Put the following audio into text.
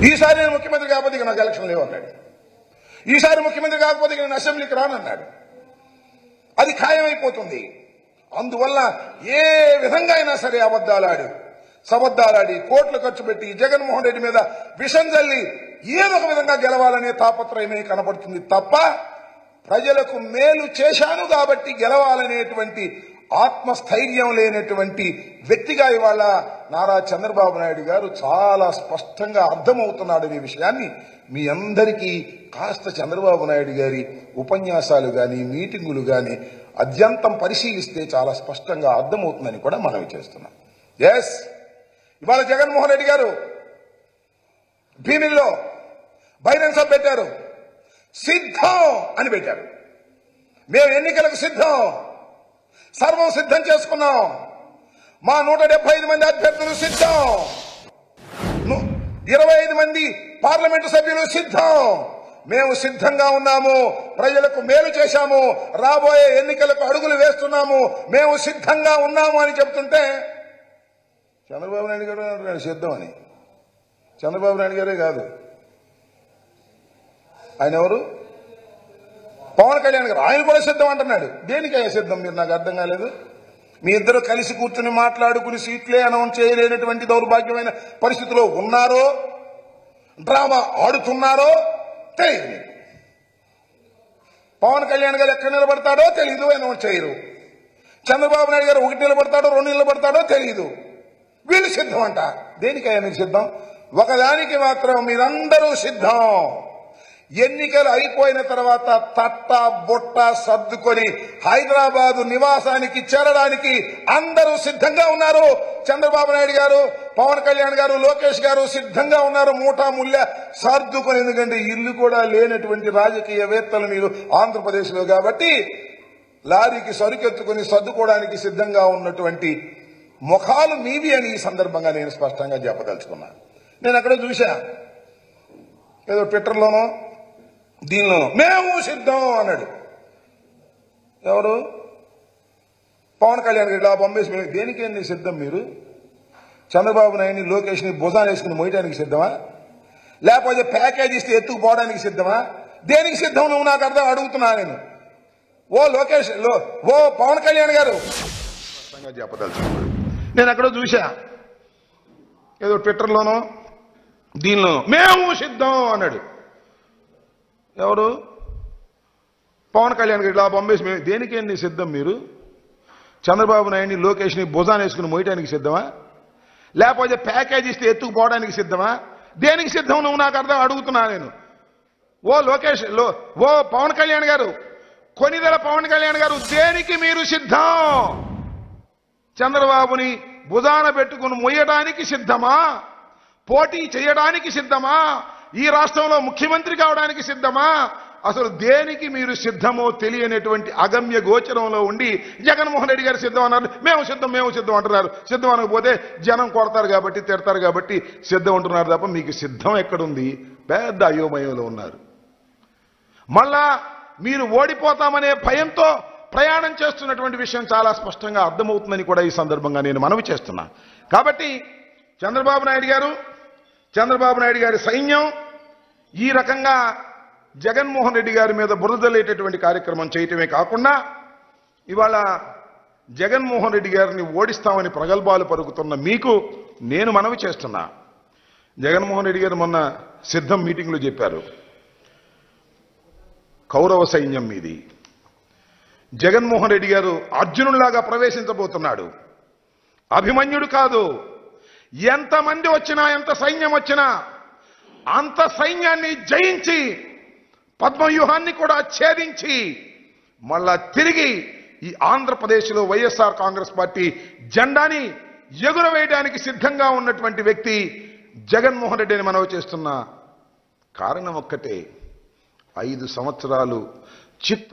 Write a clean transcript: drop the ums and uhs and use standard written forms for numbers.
ఈసారి నేను ముఖ్యమంత్రి కాకపోతే ఇక నాకు ఎలక్షన్ లేవన్నాడు. ఈసారి ముఖ్యమంత్రి కాకపోతే ఇక నేను అసెంబ్లీకి రానన్నాడు. అది ఖాయమైపోతుంది. అందువల్ల ఏ విధంగా అయినా సరే సబద్దాలాడి కోట్లు ఖర్చు పెట్టి జగన్మోహన్ రెడ్డి మీద విషం జల్లి ఏదో ఒక విధంగా గెలవాలనే తాపత్రయమే కనబడుతుంది తప్ప ప్రజలకు మేలు చేశాను కాబట్టి గెలవాలనేటువంటి ఆత్మస్థైర్యం లేనటువంటి వ్యక్తిగా ఇవాళ నారా చంద్రబాబు నాయుడు గారు చాలా స్పష్టంగా అర్థమవుతున్నాడు. ఈ విషయాన్ని మీ అందరికీ కాస్త చంద్రబాబు నాయుడు గారి ఉపన్యాసాలు కానీ మీటింగులు కానీ అత్యంతం పరిశీలిస్తే చాలా స్పష్టంగా అర్థమవుతుందని కూడా మనవి చేస్తున్నాం. ఎస్, ఇవాళ జగన్మోహన్ రెడ్డి గారు భీమిల్లో బహిరంగ సభ పెట్టారు. సిద్ధం అని పెట్టారు. మేము ఎన్నికలకు సిద్ధం, సర్వం సిద్ధం చేసుకున్నాం. మా 175 మంది అభ్యర్థులు సిద్ధం, 25 మంది పార్లమెంటు సభ్యులు సిద్ధం. మేము సిద్ధంగా ఉన్నాము, ప్రజలకు మేలు చేశాము, రాబోయే ఎన్నికలకు అడుగులు వేస్తున్నాము, మేము సిద్ధంగా ఉన్నాము అని చెప్తుంటే చంద్రబాబు నాయుడు గారు సిద్ధం అని. చంద్రబాబు నాయుడు గారే కాదు, ఆయన ఎవరు, పవన్ కళ్యాణ్ గారు, ఆయన కూడా సిద్ధం అంటున్నాడు. దేనికయ్యా సిద్ధం? మీరు నాకు అర్థం కాలేదు. మీ ఇద్దరు కలిసి కూర్చుని మాట్లాడుకుని సీట్లే అనౌన్స్ చేయలేనటువంటి దౌర్భాగ్యమైన పరిస్థితిలో ఉన్నారో, డ్రామా ఆడుతున్నారో తెలియదు. పవన్ కళ్యాణ్ గారు ఎక్కడ నిలబడతాడో తెలియదు, అనౌన్స్ చేయరు. చంద్రబాబు నాయుడు గారు 1 నిలబడతాడో 2 నిలబడతాడో తెలియదు. వీళ్ళు సిద్ధం అంట. దేనికయ్యా మీరు సిద్ధం? ఒకదానికి మాత్రం మీరందరూ సిద్ధం. ఎన్నికలు అయిపోయిన తర్వాత తట్ట బొట్ట సర్దుకొని హైదరాబాదు నివాసానికి చేరడానికి అందరూ సిద్ధంగా ఉన్నారు. చంద్రబాబు నాయుడు గారు, పవన్ కళ్యాణ్ గారు, లోకేష్ గారు సిద్ధంగా ఉన్నారు. మూటా ముల్లె సర్దుకొని, ఎందుకంటే ఇల్లు కూడా లేనటువంటి రాజకీయవేత్తలు మీరు ఆంధ్రప్రదేశ్లో కాబట్టి లారీకి సరుకెత్తుకుని సర్దుకోవడానికి సిద్ధంగా ఉన్నటువంటి ముఖాలు మీవి అని ఈ సందర్భంగా నేను స్పష్టంగా చెప్పదలుచుకున్నాను. నేను అక్కడ చూశా, ఏదో ట్విట్టర్లోనో దీనిలోనో మేము సిద్ధం అన్నాడు. ఎవరు? పవన్ కళ్యాణ్ గారు. ఇలా పంపేసి దేనికేంటి సిద్ధం మీరు? చంద్రబాబు నాయుడిని లోకేష్ని భుజాన్ని వేసుకుని మోయడానికి సిద్ధమా? లేకపోతే ప్యాకేజ్ ఇస్తే ఎత్తుకుపోవడానికి సిద్ధమా? దేనికి సిద్ధం నువ్వు నాకు అర్థం అడుగుతున్నా నేను. ఓ లోకేష్, ఓ పవన్ కళ్యాణ్ గారు చెప్పదలుచుకున్నాడు. నేను అక్కడ చూశా, ఏదో ట్విట్టర్లోనో దీనిలోనో మేము సిద్ధం అన్నాడు. ఎవరు? పవన్ కళ్యాణ్ గారు. ఇలా పంపేసి దేనికేంటి సిద్ధం మీరు? చంద్రబాబు నాయుడిని లోకేష్ని భుజాన్ని వేసుకుని మోయటానికి సిద్ధమా? లేకపోతే ప్యాకేజ్ ఇస్తే ఎత్తుకుపోవడానికి సిద్ధమా? దేనికి సిద్ధం నువ్వు నాకు అర్థం అడుగుతున్నా నేను. ఓ లోకేష్, ఓ పవన్ కళ్యాణ్ గారు, కొనిదెల పవన్ కళ్యాణ్ గారు, దేనికి మీరు సిద్ధం? చంద్రబాబుని భుజాన పెట్టుకుని మొయ్యడానికి సిద్ధమా? పోటీ చేయడానికి సిద్ధమా? ఈ రాష్ట్రంలో ముఖ్యమంత్రి కావడానికి సిద్ధమా? అసలు దేనికి మీరు సిద్ధమో తెలియనటువంటి అగమ్య గోచరంలో ఉండి జగన్మోహన్ రెడ్డి గారు సిద్ధం అన్నారు. మేము సిద్ధం అంటున్నారు. సిద్ధం అనకపోతే జనం కొడతారు కాబట్టి, తిడతారు కాబట్టి సిద్ధం అంటున్నారు తప్ప మీకు సిద్ధం ఎక్కడుంది? పెద్ద అయోమయంలో ఉన్నారు. మళ్ళా మీరు ఓడిపోతామనే భయంతో ప్రయాణం చేస్తున్నటువంటి విషయం చాలా స్పష్టంగా అర్థమవుతుందని కూడా ఈ సందర్భంగా నేను మనవి చేస్తున్నా. కాబట్టి చంద్రబాబు నాయుడు గారి సైన్యం ఈ రకంగా జగన్మోహన్ రెడ్డి గారి మీద బురదలేటటువంటి కార్యక్రమం చేయటమే కాకుండా ఇవాళ జగన్మోహన్ రెడ్డి గారిని ఓడిస్తామని ప్రగల్భాలు పలుకుతున్న మీకు నేను మనవి చేస్తున్నా. జగన్మోహన్ రెడ్డి గారు మొన్న సిద్ధం మీటింగ్లో చెప్పారు, కౌరవ సైన్యం మీది. జగన్మోహన్ రెడ్డి గారు అర్జునుడిలాగా ప్రవేశించబోతున్నాడు. అభిమన్యుడు కాదు. ఎంతమంది వచ్చినా, ఎంత సైన్యం వచ్చినా అంత సైన్యాన్ని జయించి పద్మవ్యూహాన్ని కూడా ఛేదించి మళ్ళా తిరిగి ఈ ఆంధ్రప్రదేశ్లో వైఎస్ఆర్ కాంగ్రెస్ పార్టీ జెండాని ఎగురవేయడానికి సిద్ధంగా ఉన్నటువంటి వ్యక్తి జగన్మోహన్ రెడ్డిని మనవి చేస్తున్న కారణం ఒక్కటే, 5 సంవత్సరాలు చిత్త